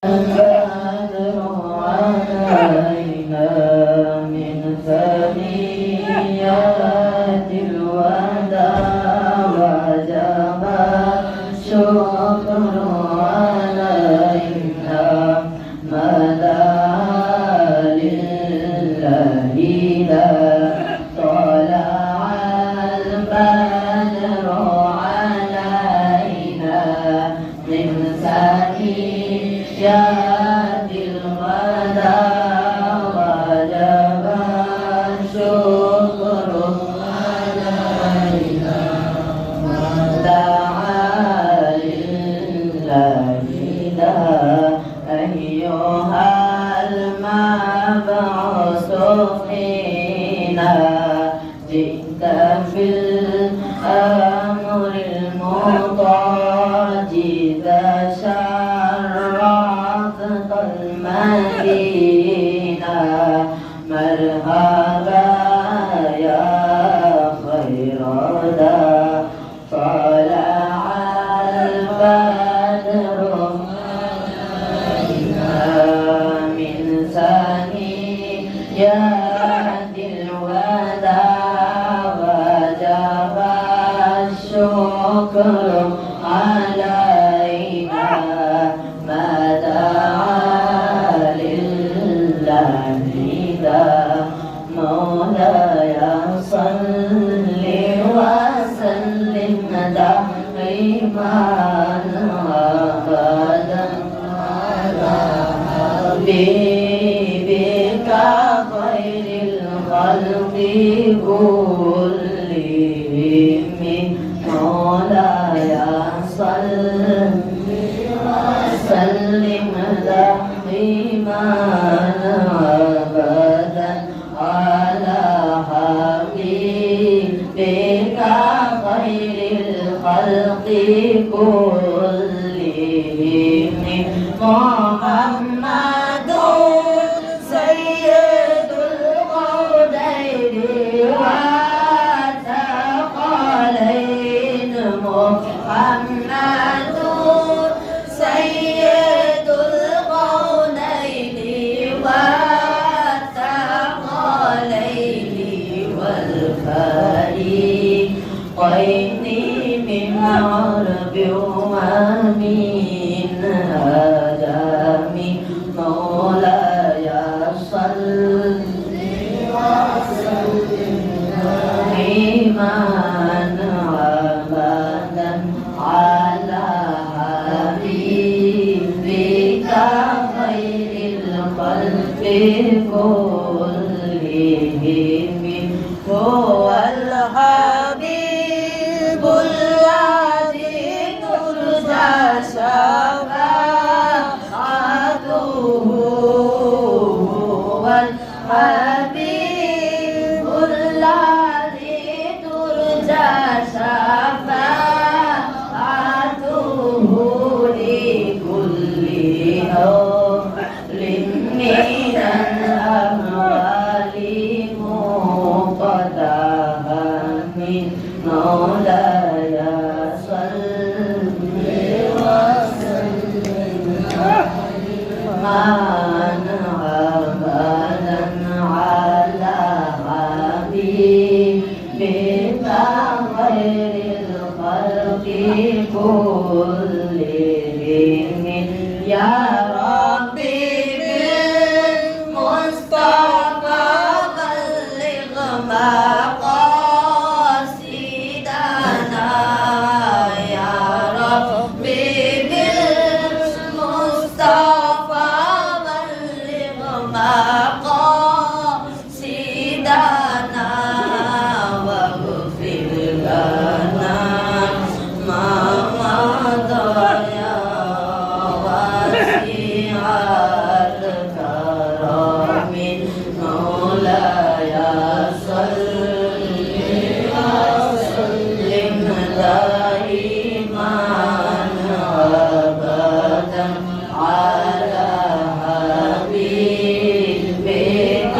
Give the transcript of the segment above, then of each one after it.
البدر علينا من ثنيات الوداع وجب الشكر علينا ما دعا لله لا طلع البدر علينا من ثنيات الوداع وجب الشكر علينا ما دعا لله لا أيها المبعوث فينا جئت في الأمر المطاع جئت شرعت المدينة مرحبا يا خير دا طلع البدر علينا من ثنيات الوداع وجب الشكر علينا ما دعا لله ذا مولاي صل وسلم دائما ابدا على حبيبك خير الخلق كلهم مولاي صل وسلم دائما ابدا على حبيبك خير الخلق كلهم محمد سيد القرنين والثقلين محمد سيد القرنين والثقلين والفريقين من عرب ومن آدم مولاي صل وسلم دائما أبدا على حبيبك خير الخلق كلهم هو الحبيب الذي ترجى شفاعته هو الحبيب الذي ترجى شفاعته لكل أهل من الأموال مقتداها من مولاي صل وسلم دائما أبدا على حبيبك خير الخلق كلهم يا ربي بالمصطفى بلغ مقاصدنا يا ربي بالمصطفى بلغ مقاصدنا واغفر لنا ما مضى يا واسع الكرم مولاي صل وسلم دائما ابدا على حبيبك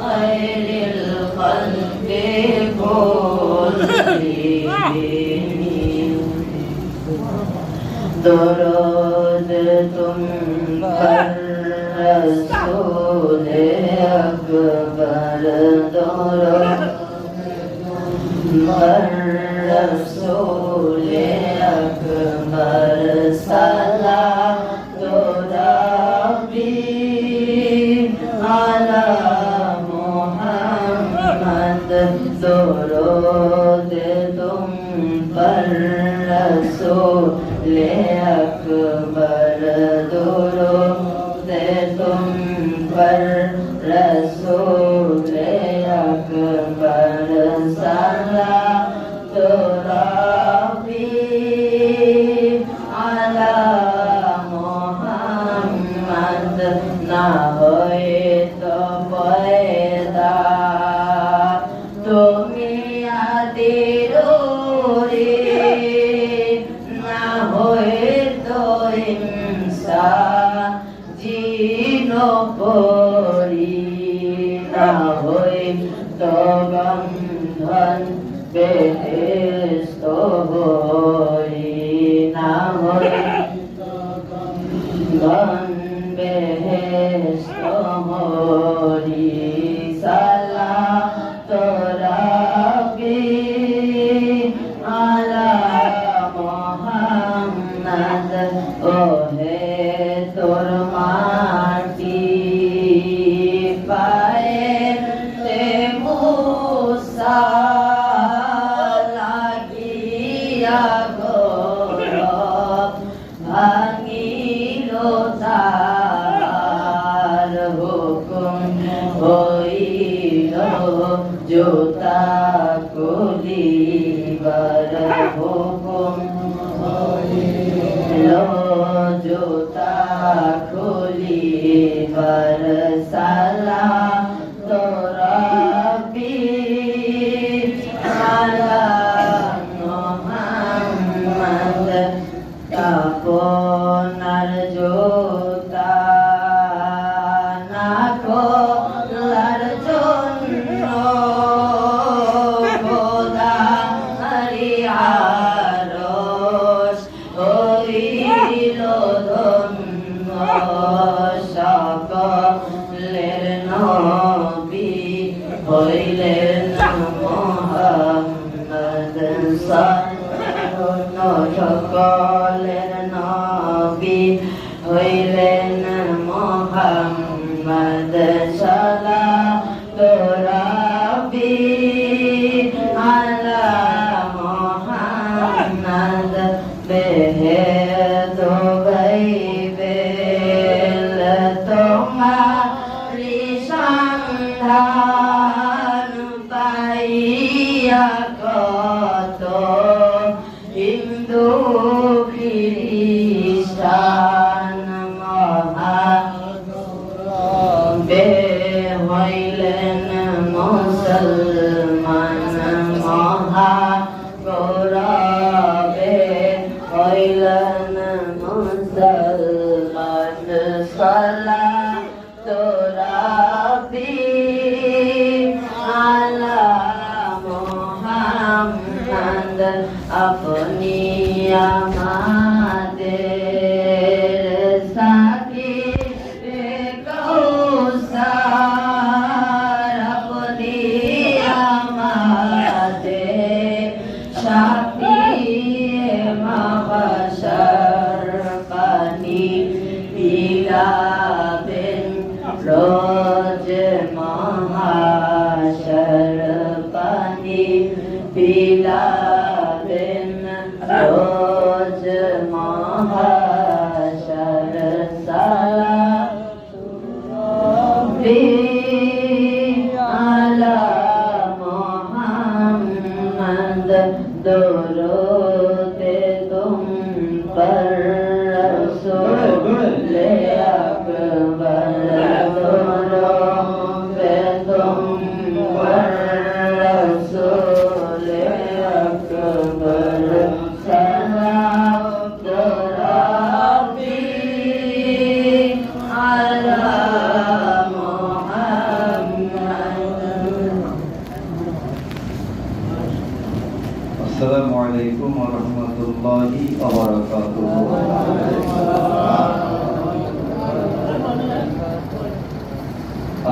خير الخلق كلهم درود तुम पर रसूल अकबर दुरूद पर रसूल अकबर सलातो रब्बी अला मोहम्मद दुरूद तुम पर रसूल अकबर दुरूद तुम पर रसूल अकबर सलातो रब्बी अला मोहम्मद ना होए तो पैदा তুমি আদিরোরে না হয়ে তো ইনসা জিনো পরি না হয়ে তো বন্ধন বেহেস্ত হই না হয়ে বন্ধন বেহেস্ত হই সালাতো রাব্বি আলা মোহাম্মদ ওহে তোর মাটি পায়েতে মুসা লাগিয়া গৌরব ভাঙিল তার হুকুম হইল জোতা খুলিবার হুকুম হইল জোতা খুলিবার সালাতো রাব্বি আলা মোহাম্মদ আপনার জোতা না খোলার জন্য খোদা আরশ হইল ধন্য সকলের নবী হইলেন মুহাম্মদ সকলের নবী হইলেন মুহাম্মদ সালাতো রাব্বি আলা মুহাম্মদ বেহেদ গাইবেল তোমারি সন্ধান পাইয়া কত হিন্দু খ্রিস্টান মহাবে হইলেন মুসলমান মহাগৌরবে হইলেন মুসলমান সালাতো রাব্বি আলা মোহাম্মদ আপনি আমাদের সাথী কৌসার আপনি আমাদের সাথী মাবাসার পানি পিলাবেন রোজ মহাশর পানি পিলাবেন রোজ মহাশর সালাতো রাব্বি আলা মোহাম্মদ দুরূদ তুম पर रसूल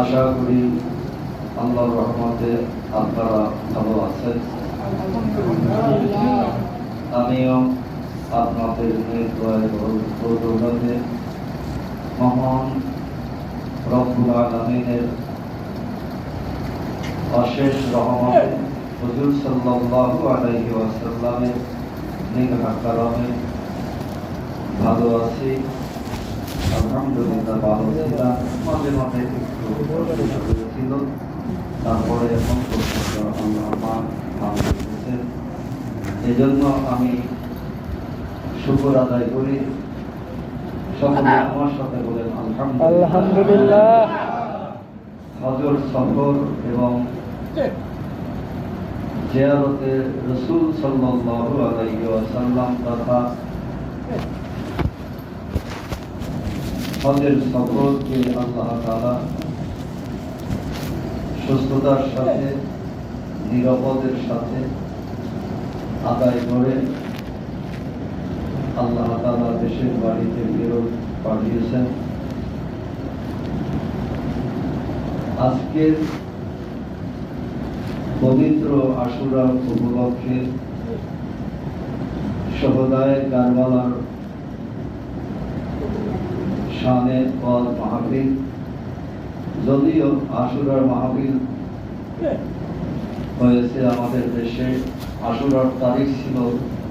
আশা করি আল্লাহর রহমতে আপনারা ভালো আছেন। আমিও আপনাদের দৌলতে মহান রব্বুল আলামিনের অশেষ রহমতে হুজুর সাল্লাল্লাহু আলাইহি ওয়াসাল্লামের নিগাহ কারমে ভালো আছি। আলহামদুলিল্লাহ ভালো ছিলাম, মাঝে মাঝে একটু অসুবিধা হয়েছিল, তারপরে এখন পর্যন্ত আল্লাহ আমার ভালো রেখেছেন। এই জন্য আমি শুকর আদায় করি। সকলে আমার সাথে বলেন আলহামদুলিল্লাহ। হজর সফর এবং জিয়ারতে রাসূল সাল্লাল্লাহু আলাইহি ওয়াসাল্লাম তথা হজের সফরকে আল্লাহ তাআলা সুস্থতার সাথে নিরাপদের সাথে আদায় করে আল্লাহ তাআলা দেশের বাড়িতে ফেরত পাঠিয়েছেন। আজকের পবিত্র আশুরা উপলক্ষে সহদায় কারবালার শানে ওয়াজ মাহফিল, যদিও আশুরার মাহফিল হয়েছে আমাদের দেশে, আশুরার তারিখ ছিল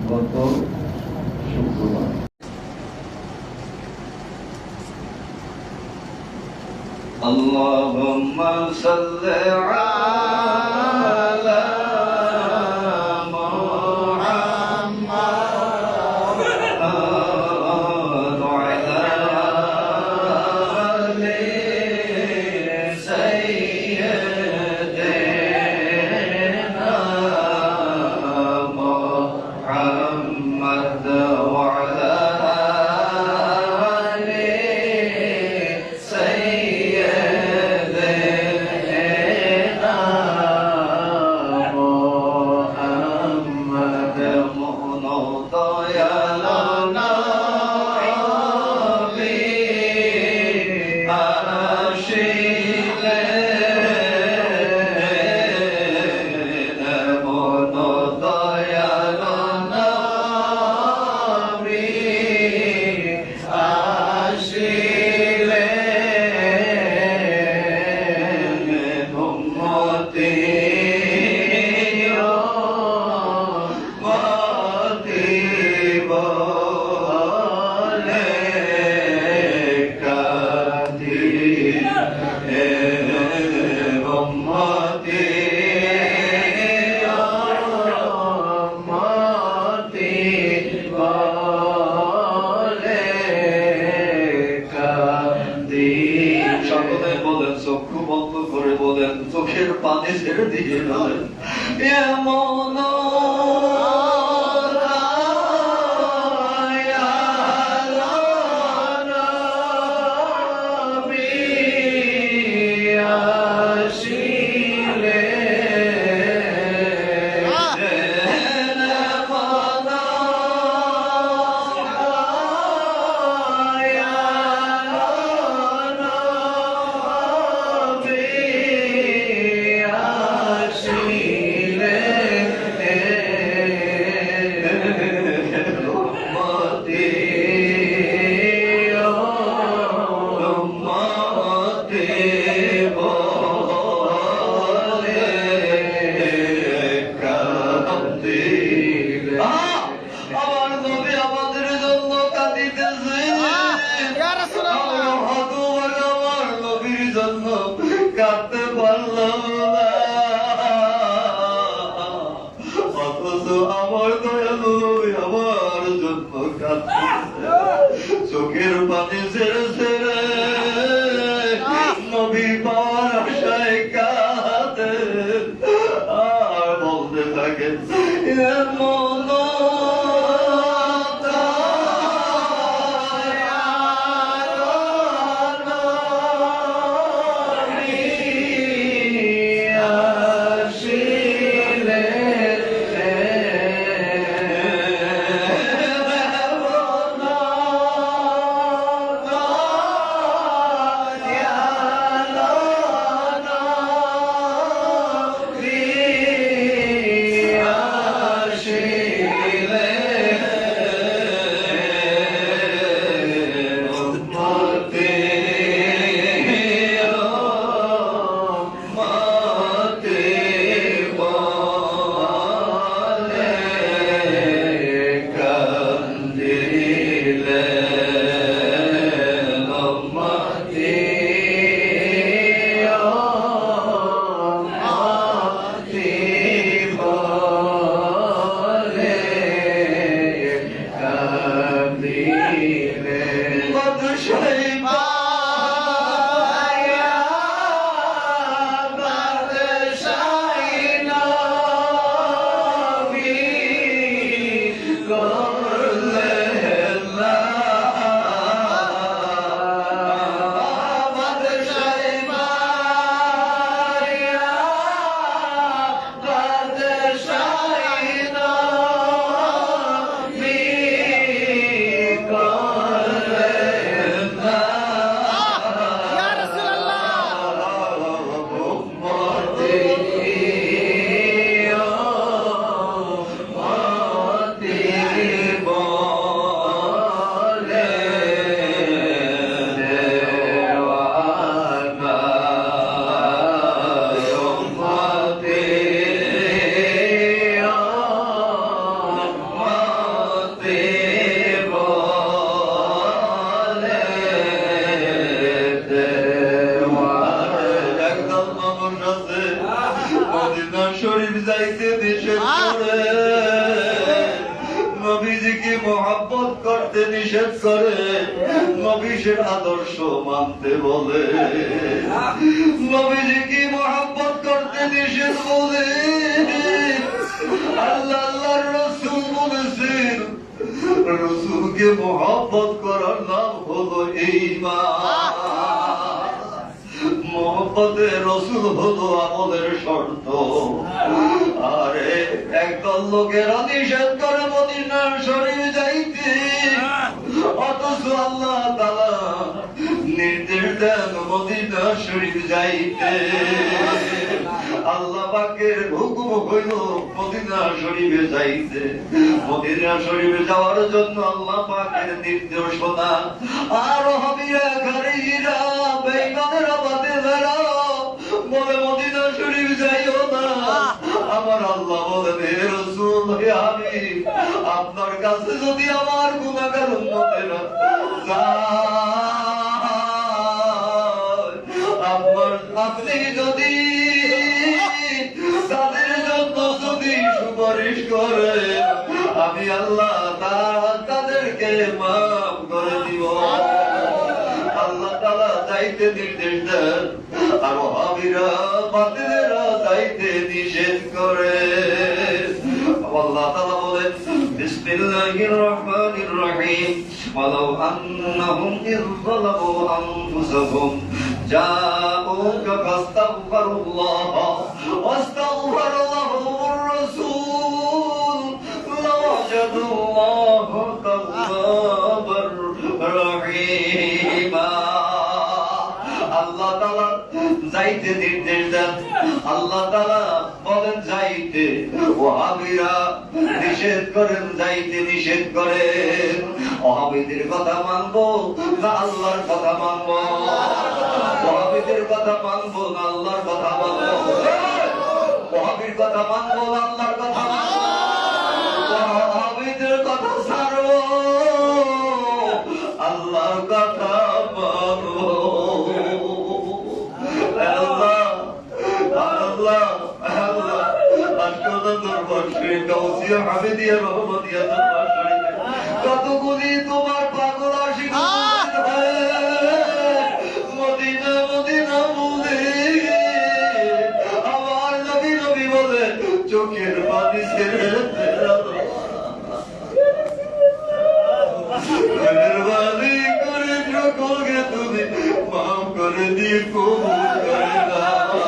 গত শুক্রবার। আল্লাহুম্মা সাল্লি আলা সকলে বলেন, চক্ষু বন্ধ করে বলেন, চোখের পানি ছেড়ে দিয়ে বলেন এমন কাঁদতে পারলাম না, অথচ আমার দয়ালু আমার জন্য কাঁদতেছে, চোখের পানি ছেড়ে ছেড়ে নবী পাওয়ার আশায় কাঁদে আর বলতে থাকে এমন হাদিসের আদর্শ মানতে বলে, নবীজিকে মহব্বত করতে নিষেধ বলে। আল্লাহ আল্লাহর রাসূল বলেছেন, রাসূলকে মহব্বত করার নাম হলো ঈমান। মহব্বতে রাসূল হলো আমলের শর্ত। আরে একদল লোকেরা নিষেধ করে মদিনা শরীফ যাইতে, অথচ আল্লাহ তাআলা নির্দেশ দেন মদিনা শরীফ যাইতে। আল্লাহ পাকের হুকুম হইল মদিনা শরীফে যাইতে। মদিনা শরীফে যাওয়ার জন্য আল্লাহ পাকের নির্দেশনা। আর হাবিরা গারিরা বেঈমানেরা বাতিলেরা বলে মদিনা শরীফ যাইও না। আমার আল্লাহ বলেন, হে রাসূল, হে হাবিব, আপনার কাছে যদি আমার গুনাহগার উম্মতেরা আপনি যদি তাদের জন্য যদি সুপারিশ করে, আমি আল্লাহ তাদেরকে মাফ করে দিব। আল্লাহ তাআলা যাইতে নির্দেশ দেন, আর ওয়াহাবীরা বাতিলেরা যাইতে নিষেধ করে। আল্লাহ তাআলা বলেন, বিসমিল্লাহির রহমানির রহিম, ওয়ালাউ আন্নাহুম ইয যালামু আনফুসাহুম জাউকা ফাস্তাগফিরুল্লাহ ওয়াস্তাগফারা লাহুমুর রাসূল লাওয়াজাদুল্লাহ তাওয়াবার রহিমা। আল্লাহ তাআলা যাইতে নির্দেশ দেন। আল্লাহ তাআলা বলেন যাইতে, ওয়াহাবীরা নিষেধ করেন, যাইতে নিষেধ করেন। ওয়াহাবীদের কথা মানবো না আল্লাহর কথা মানবো? ওয়াহাবীদের কথা মানবো না আল্লাহর কথা মানবো? ওয়াহাবীর কথা মানবো না আল্লাহর কথা মানবো? ওয়াহাবীদের কথা ছাড়বো, আল্লাহর কথা মানবো। আল্লাহ আল্লাহ আল্লাহ আজকে দরবার শরীফ গাউসিয়া হামিদিয়া রহমানিয়া দরবার শরীফে কতগুলি তোমার পাগল আশিক মদিনা মদিনা বলে আমার নবী নবী বলে চোখের পানি ছেড়ে মেহরবানি করে সকলকে তুমি মাফ করে দিয়ে কবুল করে দাও।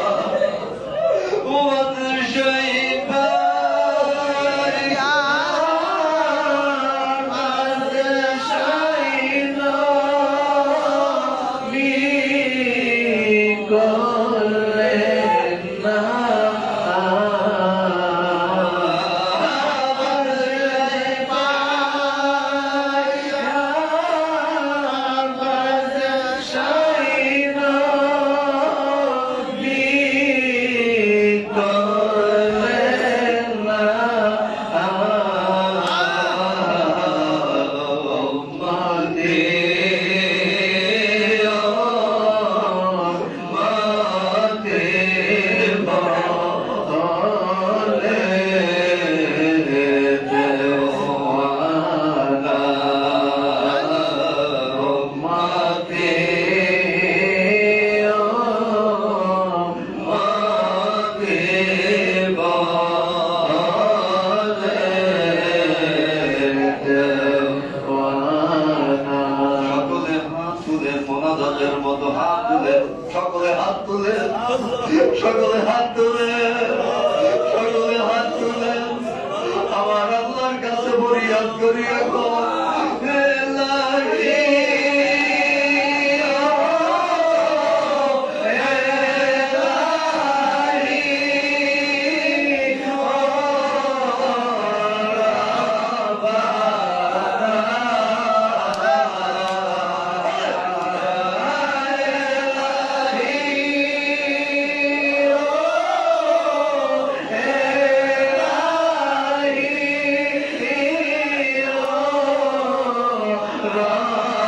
সকলে হাত তুলে সকলে হাত তুলে সকলে হাত তুলে আমার আল্লাহর কাছে ফরিয়াদ করি এখন Allah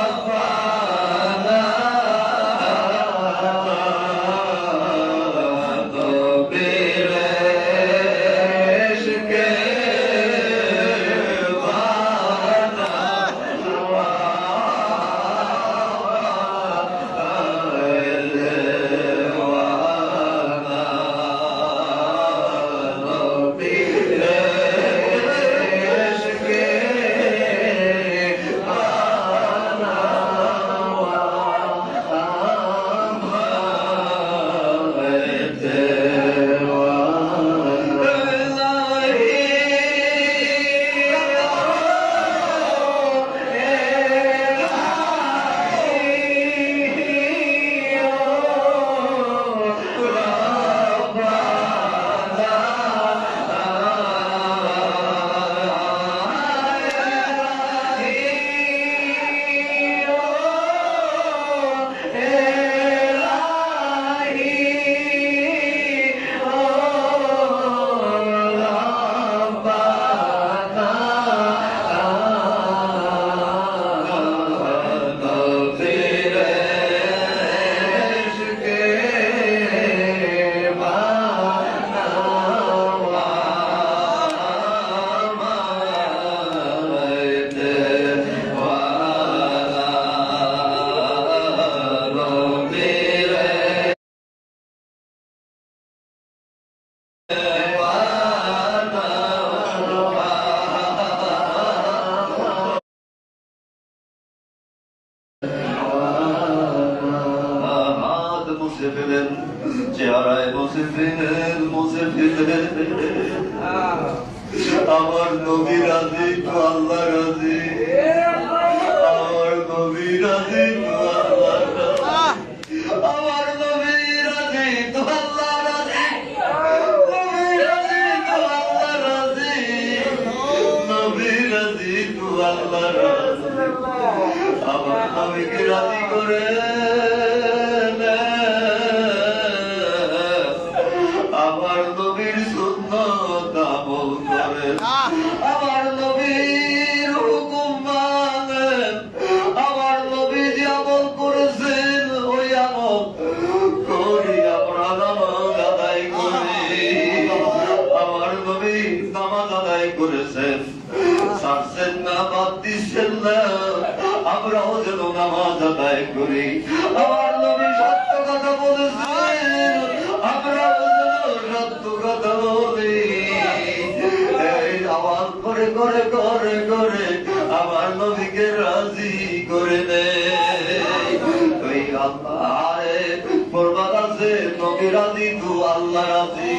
মুছে ফেলেন, চেহারায় মুছে ফেলেন, মুছে ফেলেন। আমার নবী রাজি তো আল্লাহ রাজি, আমার নবী রাজি তো আল্লাহ রাজি, আমার নবী রাজি তো আল্লাহ রাজি, নবী রাজি তো আল্লাহ রাজি, নবী রাজি তো আল্লাহ রাজি। আমার নবীকে রাজি করে আমার নবীর সুন্নাত আমল করেন, আমার নবীর হুকুম মানেন, আমার নবী যে আমল করেছেন ওই আমল করি, আমরা নামাজ আদায় করি। আমার নবী নামাজ আদায় করেছেন, ছাড়ছেন না, বাদ দিচ্ছেন না, আমরাও যেন নামাজ আদায় করি। আমার নবী সত্য কথা বলেছেন, আমরাও সত্য কথা বলি। এই আওয়াজ করে করে করে করে আমার নবীকে রাজি করে দেয়। ওই আল্লাহরে বরবাদ আছে, নবী রাজি তো আল্লাহ রাজি।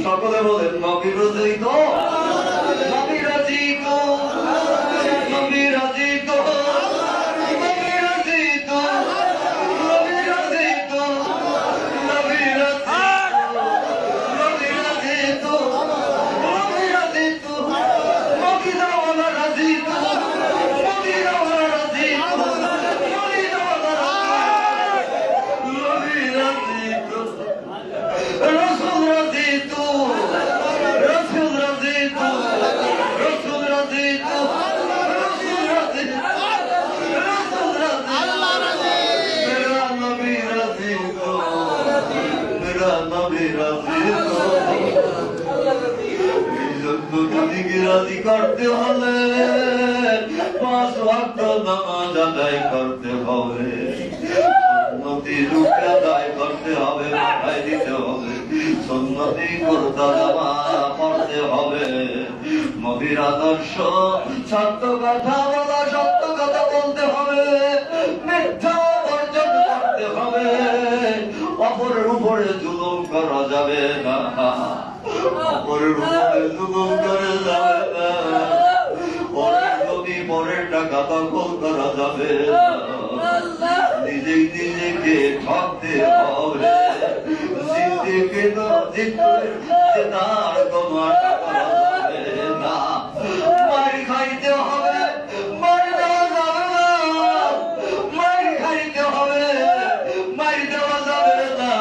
সকলে বলেন নবী রাজি তো, নবী রাজি তো, নবী রাজি তো, নবী রাজি তো, নবী রাজি তো, নবী রাজি। রাজি করতে হলে 5 ওয়াক্ত নামাজ আদায় করতে হবে, সুন্নতি রূপে আদায় করতে হবে, মাথায় দিতে হবে, সুন্নতি কুরতা জামা পড়তে হবে। নবীর আদর্শ সত্য কথা বলা, সত্য কথা বলতে হবে, মিথ্যা বর্জন করতে হবে, অপরের উপরে জুলুম করা যাবে না, অপরের উপরে জুলুম করা যাবে না, পরের জমি পরের টাকা দখল করা যাবে না, নিজেই নিজেকে ঠকতে হবে, নিজেকে জেতার কোনো আশা করা যাবে না, মার খাইতে হবে, মার দেওয়া যাবে না, মার খাইতে হবে, মার দেওয়া যাবে না,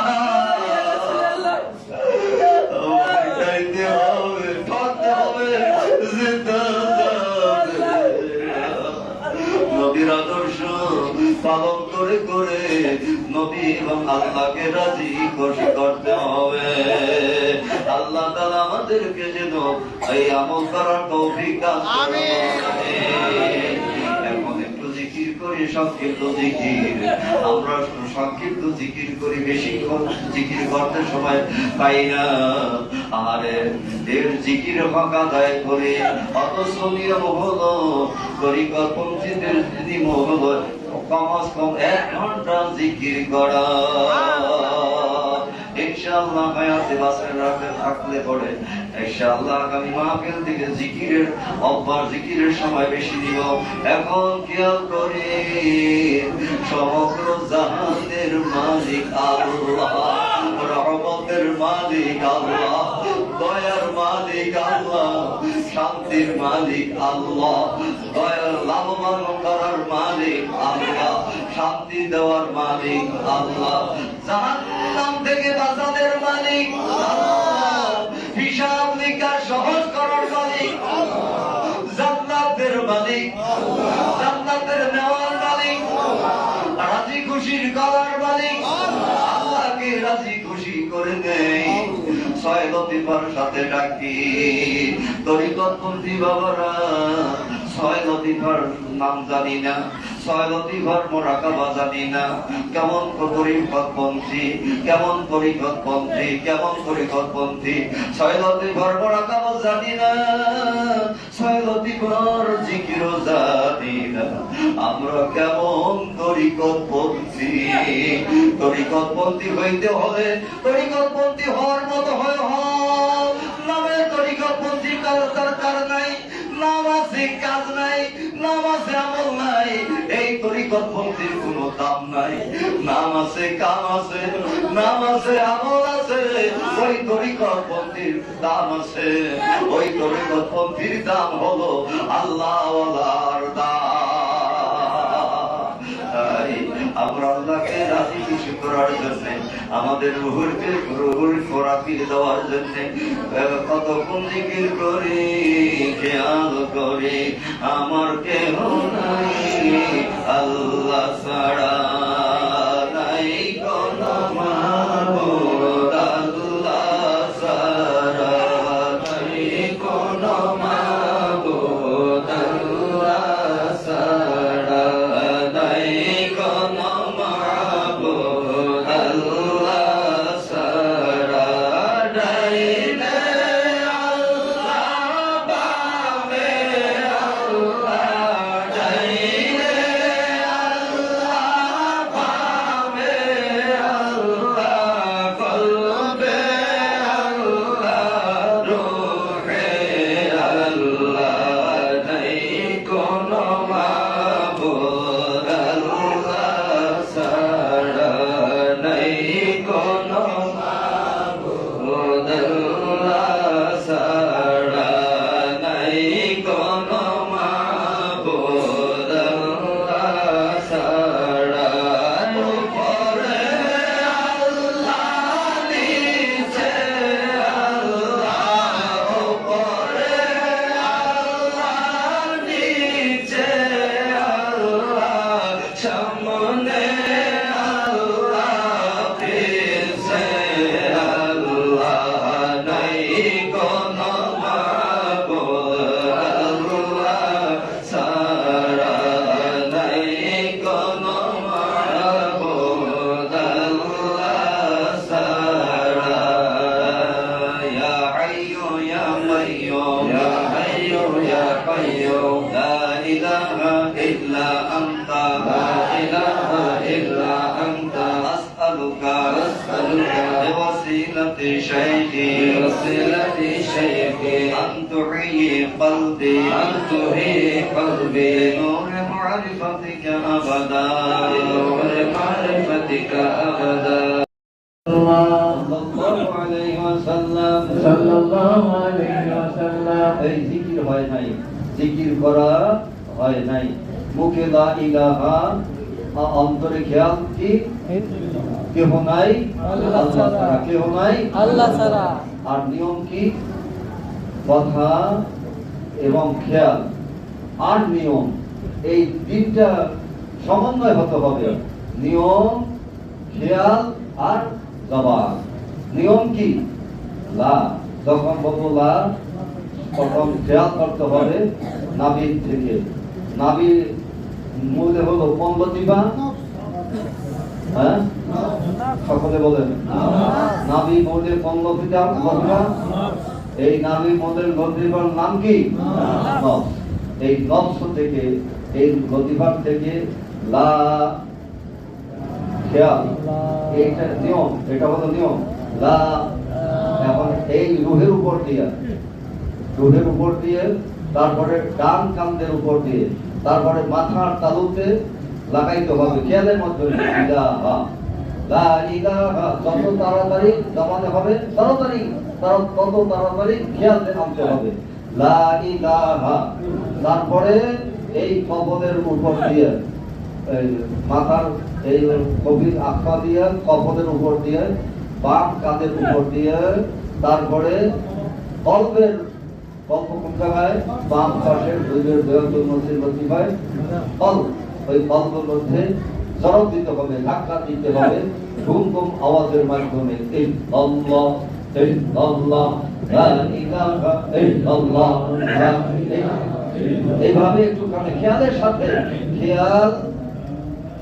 মার খাইতে হবে, ঠকতে হবে, জিতে যাবে। নবীর আদর্শ পালন করে করে নবী এবং আল্লাহকে রাজি খুশি করতে হবে। আল্লাহ তাআলা আমাদেরকে যেন এই আমল করার তৌফিক দান করেন। এখন একটু জিকির করি, সংক্ষিপ্ত জিকির। আমরা সংক্ষিপ্ত জিকির করি, বেশি জিকির করতে সময় পাই না। আরে এর জিকির হক আদায় করে অথচ নিয়ম হলো তরিকতপন্থীদের নিয়ম হলো কমস কম 1 ঘন্টা জিকির করা। ইনশাআল্লাহ হায়াতে বাঁচে থাকলে পরে ইনশাআল্লাহ আগামী মাহফিল থেকে জিকিরের অভ্যাস, জিকিরের সময় বেশি দিব। এখন খেয়াল করে সমগ্র জাহানের মালিক আল্লাহ, রহমতের মালিক আল্লাহ, দয়ার মালিক আল্লাহ, শান্তির মালিক আল্লাহ, দয়ার লাভবান করার মালিক আল্লাহ, শান্তি দেওয়ার মালিক আল্লাহ, জাহান্নাম থেকে বাঁচানোর মালিক আল্লাহ, হিসাব নিকাশ সহজ করার মালিক আল্লাহ, জান্নাতের মালিক আল্লাহ, জান্নাতের নেওয়ার মালিক আল্লাহ, রাজি খুশির করার মালিক আল্লাহ। আল্লাহকে রাজি খুশি করে দেই, 6 লতিফার সাথে ডাকি। তরিকতপন্থী বাবারা 6 লতিফার নাম জানি না, ছয়লতি ঘর মোরাকাবা জানি না, কেমন তরিকতপন্থী, কেমন তরিকতপন্থী, কেমন তরিকতপন্থী, ছয়লতি ঘর মোরাকাবা জানি না, ছয়লতি ঘর জিকিরও জানি না, আমরা কেমন তরিকতপন্থী। তরিকতপন্থী হইতে হলে তরিকতপন্থী হওয়ার মতো হয় হও, নামে তরিকতপন্থী কাজ দরকার নাই, নাম আছে কাজ নাই, নাম আছে আমল নাই, এই তরিকতপন্থীর কোনো দাম নাই। নাম আছে কাম আছে, নাম আছে আমল আছে, ওই তরিকতপন্থীর দাম আছে। ওই তরিকতপন্থীর দাম হলো আল্লাহওয়ালার দাম। তাই আমরা আল্লাহকে রাজি খুশি করার জন্য, আমাদের রুহুরকে রুহুর খোরাকি দেওয়ার জন্য কতক্ষণ জিকির করি, খেয়াল করি আমার কেহ নাই আল্লাহ ছাড়া, নাই কোন মাবুদ আল্লাহ ছাড়া, নাই কোন মাবুদ আল্লাহ ছাড়া, নাই কোন মাবুদ আল্লাহ ছাড়া, ডাইনে আল্লাহ বামে আল্লাহ, ডাইনে আল্লাহ বামে আল্লাহ, কলবে আল্লাহ, রূহে আল্লাহ, নাই কোন মাবুদ আল্লাহ ছাড়া, নাই কোন মাবুদ আল্লাহ ছাড়া, নাই কোন মাবুদ আল্লাহ ছাড়া। উপরে আল্লাহ, নিচে আল্লাহ, উপরে আল্লাহ, নিচে আল্লাহ, সামনে আল্লাহ, পিছে আল্লাহ, নাই কোন মাবুদ আল্লাহ ছাড়া, নাই কোন মাবুদ আল্লাহ ছাড়া। ইয়া হাইয়ু ইয়া কাইয়ুম, ইয়া হাইয়ু ইয়া কাইয়ুম, লা ইলাহা ইল্লা আনতা, লা ইলাহা ইল্লা আনতা, আসআলুকা বিওয়াসিলাতি শাইখি, বিওয়াসিলাতি শাইখি, আন তুহয়ি কলবি, আন তুহয়ি কলবি, নূর মারিফাতিকা আবাদা, নূর মারিফাতিকা আবাদা। সাল্লাল্লাহু আলাইহি ওয়াসাল্লাম, সাল্লাল্লাহু আলাইহি ওয়াসাল্লাম। এই জিকির হয় নাই, জিকির করা হয় নাই। মুখে লা ইলাহা, অন্তরে খেয়াল কি কেহ নাই আল্লাহ ছাড়া, কেহ নাই আল্লাহ ছাড়া। আর নিয়ম কি? কথা এবং খেয়াল আর নিয়ম, এই তিনটা সমন্বয় হতে হবে। নিয়ম, খেয়াল আর জবান। নিয়ম কি? লা, যখন বলবো লা, তখন খেয়াল করতে হবে নাভির থেকে। নাভির মূলে হলো কোন লতিফা? হ্যাঁ, সকলে বলেন। নাভি মূলে কোন লতিফা? এই নাভি মূলের লতিফার নাম কি? নফস। এই নফস থেকে, এই লতিফার থেকে লা, খেয়াল, এইটা নিয়ম, এটা হলো নিয়ম। লা, এখন এই রুহের উপর দিয়ে, রুহের উপর দিয়ে, তারপরে ডান কান্দের উপর দিয়ে, তারপরে মাথার তালুতে লাগাইতে হবে খেয়ালের মাধ্যমে। ইলাহা, লা ইলাহা, যত তাড়াতাড়ি জমাতে হবে, তাড়াতাড়ি তত তাড়াতাড়ি খেয়ালে আনতে হবে। লা ইলাহা, তারপরে এই কবরের উপর দিয়ে, মাথার এই গভীর আখা দিয়ে, কবরের উপর দিয়ে, বাম কাঁধের উপর দিয়ে, তারপরে কলবের, কল্প কোন জায়গায়? বাম পাশে দুইয়ের দেওয়াল মসজিদ লতিফায় কল, ওই কল্পের মধ্যে জড়ক দিতে হবে, ধাক্কা দিতে হবে ঘুম ঘুম আওয়াজের মাধ্যমে। এই আল্লাহ, এই আল্লাহ, লা ইলাহা ইল্লাল্লাহ, এইভাবে একটুখানি খেয়ালের সাথে, খেয়াল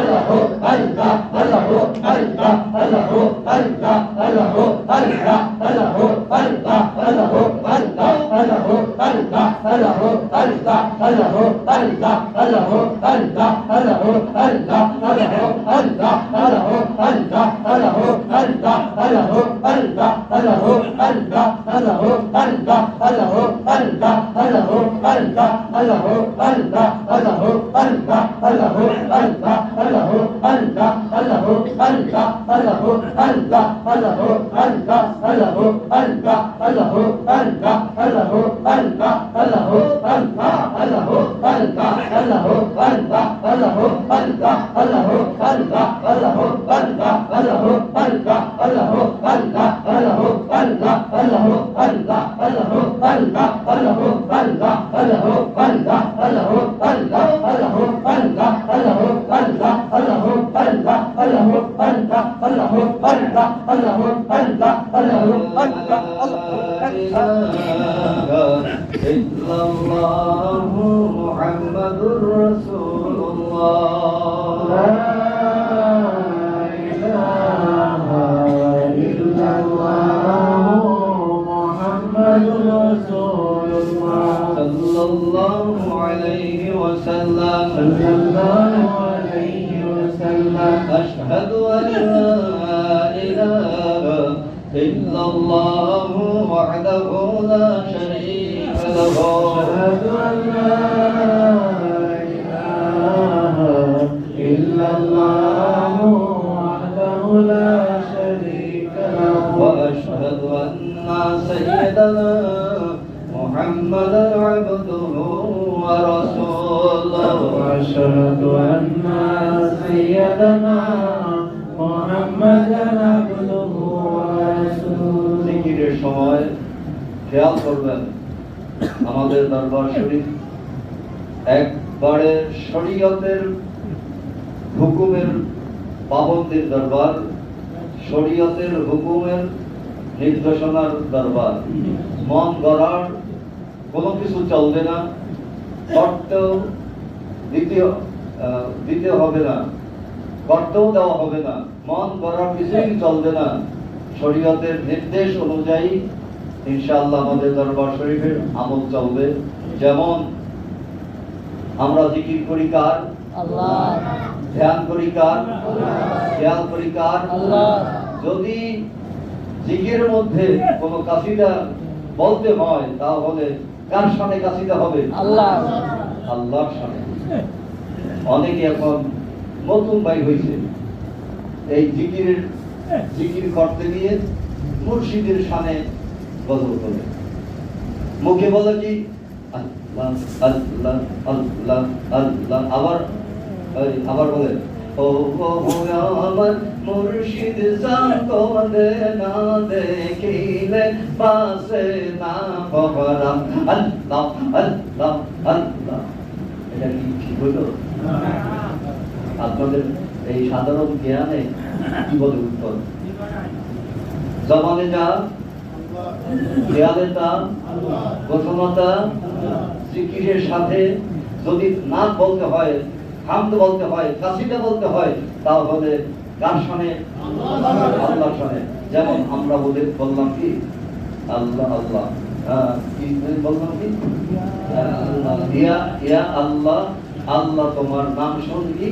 Allah أشهد أن لا إله إلا الله وحده لا شريك له أشهد أن لا إله إلا الله وحده لا شريك له وأشهد أن سيدنا محمدا عبده ورسوله وأشهد أن سيدنا محمدا عبده ورسوله জিকিরের সময় খেয়াল করবেন আমাদের দরবার শরীফ একবারে শরীয়তের হুকুমের পাবন্দির দরবার, শরীয়তের হুকুমের নির্দেশনার দরবার। মন গড়ার কোনো কিছু চলবে না, করতেও দিতে হবে না, করতেও দেওয়া হবে না, মন গড়ার কিছুই চলবে না। শরীয়তের নির্দেশ অনুযায়ী ইনশাআল্লাহ আমাদের দরবার শরীফের আমল চলবে। যেমন আমরা জিকির করি কার? আল্লাহ। ধ্যান করি কার? আল্লাহ। খেয়াল করি কার? আল্লাহ। যদি জিকিরের মধ্যে কোনো কাসিদা বলতে হয় তাহলে কার সামনে কাসিদা হবে? আল্লাহ। আল্লাহর সামনে। অনেকে এখন নতুন ভাই হয়েছে, এই জিকির করতে গিয়ে মুর্শিদের সামনে গজল করে, মুখে বলে কি আল্লাহ আল্লাহ আল্লাহ আল্লাহ, আবার বলে ও আমার মুর্শিদ সাকোদে না দেখিলে পাশে না পরাম আল্লাহ আল্লাহ আল্লাহ। এটা কি ঠিক হলো? আপনাদের এই সাধারণ জ্ঞানে কি বলে উত্তর? জবানে যা, খেয়ালে তা, ঘোষণাটা, জিকিরের সাথে যদি নাম বলতে হয়, হামদ বলতে হয়, কাসিদা বলতে হয়, তাহলে কার শুনে? আল্লাহ শুনে। যেমন আমরা বললাম কি আল্লাহ আল্লাহ, কি বললাম কি ইয়া আল্লাহ আল্লাহ তোমার নাম শুনবি।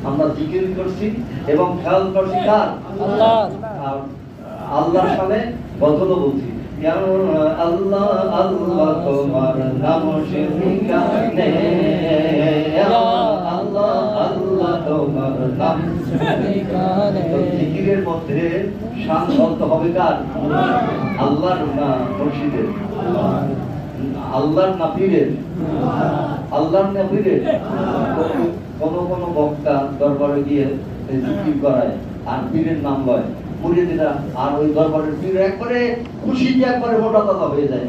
আমরা জিকির করছি এবং খেয়াল করছি কার? আল্লাহ। আর আল্লাহর সামনে গজলও বলছি আল্লাহ আল্লাহ তোমার নাম শুনবি কানে, আল্লাহ আল্লাহ তোমার নাম শুনবি কানে। জিকিরের মধ্যে শান বলতে হবে কার? আল্লাহর না মুর্শিদের? আল্লাহর না পীরের? আল্লাহর না পীরের? কোন বক্তা দরবারে গিয়ে জিকির করায় আর পীরের নাম লয়, মুরিদরা, আর ওই দরবারের পীর একবারে খুশিতে একবারে মোটা কথা হয়ে যায়,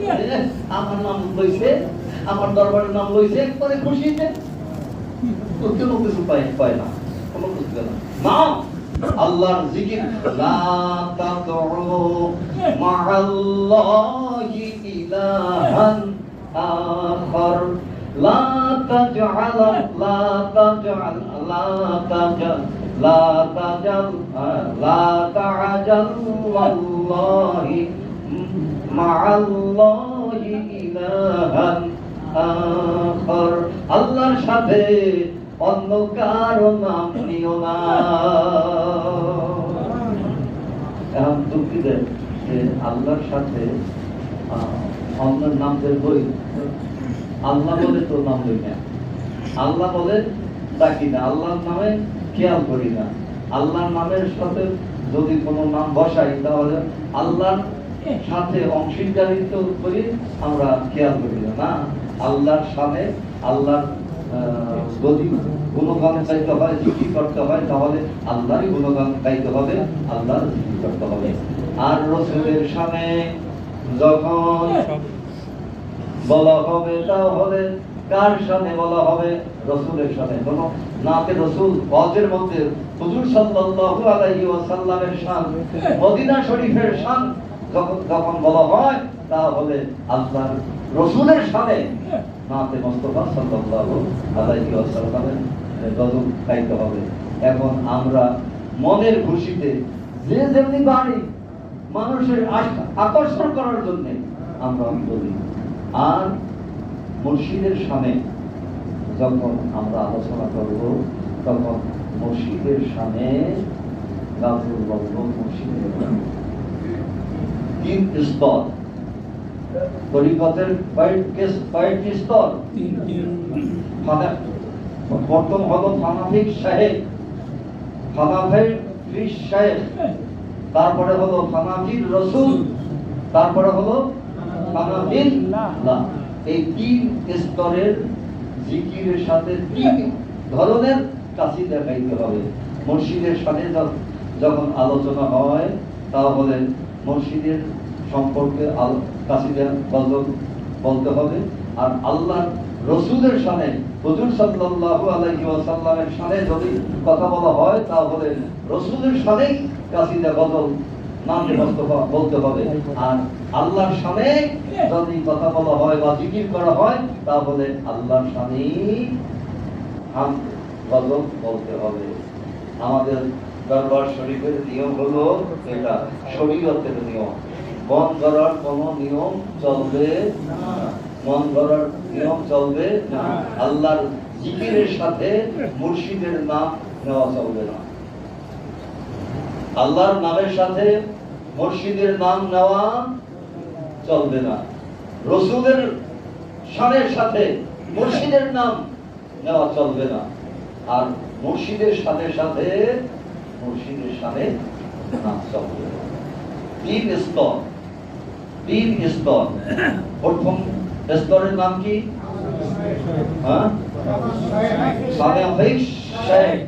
আমার নাম লইছে, আমার দরবারের নাম লইছে, একবারে খুশিতে কোনো কিছু পায় না, কোনো কিছু না। নাম আল্লাহর জিকির, লা তাদউ মা'আল্লাহি ইলাহান আখার, লা তাজআল লা তাজাল ওয়াল্লাহি মাআল্লাহি ইলাহান আখার, আল্লাহর সাথে অন্য কারো নাম নিও না। এখন দুঃখিতের যে আল্লাহর সাথে অন্যের নাম বই, আল্লাহ বলে তো নাম লই না, আল্লাহ বলে ডাকি না, আল্লাহর নামে খেয়াল করি না। আল্লাহর নামের সাথে যদি কোনো নাম বসাই তাহলে আল্লাহর সাথে অংশীদারিত্ব করি, আমরা খেয়াল করি না। না, আল্লাহর সামনে আল্লাহর যদি গুণগান গাইতে হয়, জিকির করতে হয়, তাহলে আল্লাহরই গুণগান গাইতে হবে, আল্লাহর জিকির করতে হবে। আর রাসূলের সামনে যখন বলা হবে তাহলে কার সামনে বলা হবে? রাসূলের সামনে। কোন নাতে রাসূল ওয়াজের মধ্যে হুজুর সাল্লাল্লাহু আলাইহি ওয়াসাল্লামের শান, মদিনা শরীফের শান যখন বলা হয় তাহলে আল্লাহর রাসূলের সামনে নাতে মুস্তাফা সাল্লাল্লাহু আলাইহি ওয়াসাল্লামের গজল গাইতে হবে। এখন আমরা মনের খুশিতে যে যেমনি বাড়ি মানুষের আকর্ষণ করার জন্য আমরা বলি। আর মুর্শিদের সামনে যখন আমরা আলোচনা করব তখন মুর্শিদের সামনে গাজল বলবো। মুর্শিদের তিন স্তর, তরিকতের কয়েকটি স্তর। প্রথম হলো ফানাফিক সাহেব, ফানাফির ফিস সাহেব, তারপরে হলো ফানাফির রসুল, তারপরে হলো ফানাফিল্লাহ। এই তিন স্তরের জিকিরের সাথে তিন ধরনের কাসিদা গাইতে হবে। মুর্শিদের সাথে যখন আলোচনা হয় তাহলে মুর্শিদের সম্পর্কে কাসিদা গজল বলতে হবে। আর আল্লাহ রসুলের সামনে হুজুর সাল্লাল্লাহু আলাইহি ওয়াসাল্লামের সামনে যদি কথা বলা হয় তাহলে রসুলের সামনেই কাসিদা গজল নামে মুস্তাফা বলতে হবে। আর আল্লাহর সামনে যদি কথা বলা হয় বা জিকির করা হয় তাহলে আল্লাহর সামনেই হামদ গজল বলতে হবে। আমাদের দরবার শরীফের নিয়ম হলো এটা, শরীয়তের নিয়ম। মন গড়ার কোনো নিয়ম চলবে না, মন গড়ার নিয়ম চলবে না। আল্লাহর জিকিরের সাথে মুর্শিদের নাম নেওয়া চলবে না। আল্লাহর নামের সাথে মুর্শিদের নাম নেওয়া চলবে না। রসুলের শানের সাথে মুর্শিদের নাম নেওয়া চলবে না। আর মুর্শিদের সাথে সাথে মুর্শিদের সাথে নাম চলবে না। তিন স্তর, তিন স্তর। প্রথম স্তরের নাম কি? ফানাফিক সাহেব।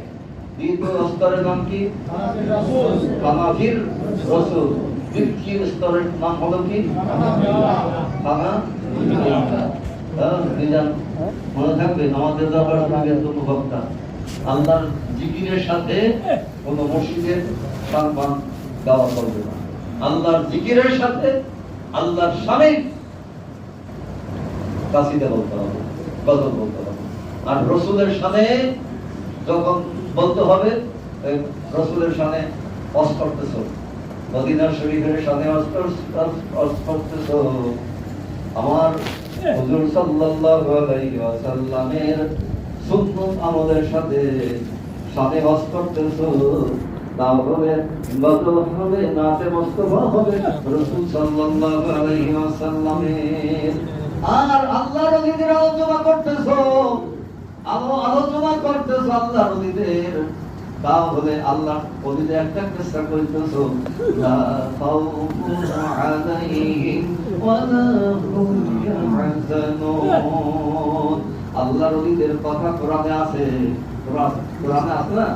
দ্বিতীয় স্তরের নাম কি? ফানাফির রসুল। তৃতীয় স্তরের নাম হলো কি? মনে থাকবে আমাদের দরবার শরীফের কোনো বক্তা আল্লাহর জিকিরের সাথে কোনো মুর্শিদের সম্মান গাওয়া চলবে না। আল্লাহর জিকিরের সাথে আল্লাহর সামনে কাসিদা বলতে হবে, গজল বলতে হবে। আর রসুলের সামনে যখন বলতে হবে, রসুলের সামনে অস করতেছ, মদিনা শরীফের সামনে অস করতেছ। আমার হুজুর সাল্লাল্লাহু আলাইহি ওয়াসাল্লামের সুন্নাত আমলের সাথে সামনে অস করতেছ, তাহলে গজল হবে, নাতে মুস্তাফা হবে রাসূল সাল্লাল্লাহু আলাইহি ওয়াসাল্লামের। আর আল্লাহর ওলিদের আলোচনা করতেছো, আলোচনা করতেছো আল্লাহর ওলিদের, তাহলে আল্লাহ ওলিদের একটা চেষ্টা করতেছো, লা খাউফুন আলাইহিম ওয়া লা হুম ইয়াহজানুন। আল্লাহর ওলিদের কথা কোরআনে আছে, কোরআনে আছে না?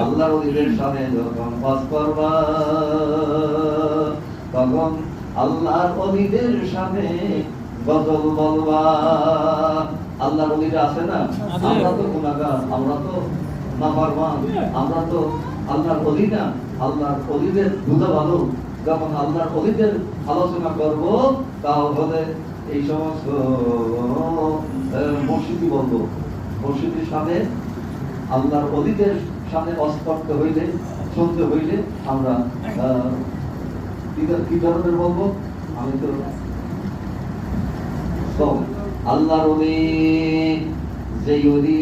আল্লাহর ওলিদের সামনে যখন ওয়াজ করবা তখন আল্লাহর ওলিদের সামনে গজল বলবা। আল্লাহর ওলিরা আছে না? আমরা তো গুনাহগার, আমরা তো নাফরমান, আমরা তো আল্লাহর ওলি না। আল্লাহর ওলিদের দুধা ভালো। যখন আল্লাহর ওলিদের আলোচনা করব তাহলে এই সমস্ত মুর্শিদি বলবো। মুর্শিদির সামনে আল্লাহর অলিদের সামনে অস্পষ্ট হইলে, শুনতে হইলে আমরা কি ধরনের বলবো? আমি তো আল্লাহর অলি, যে অলি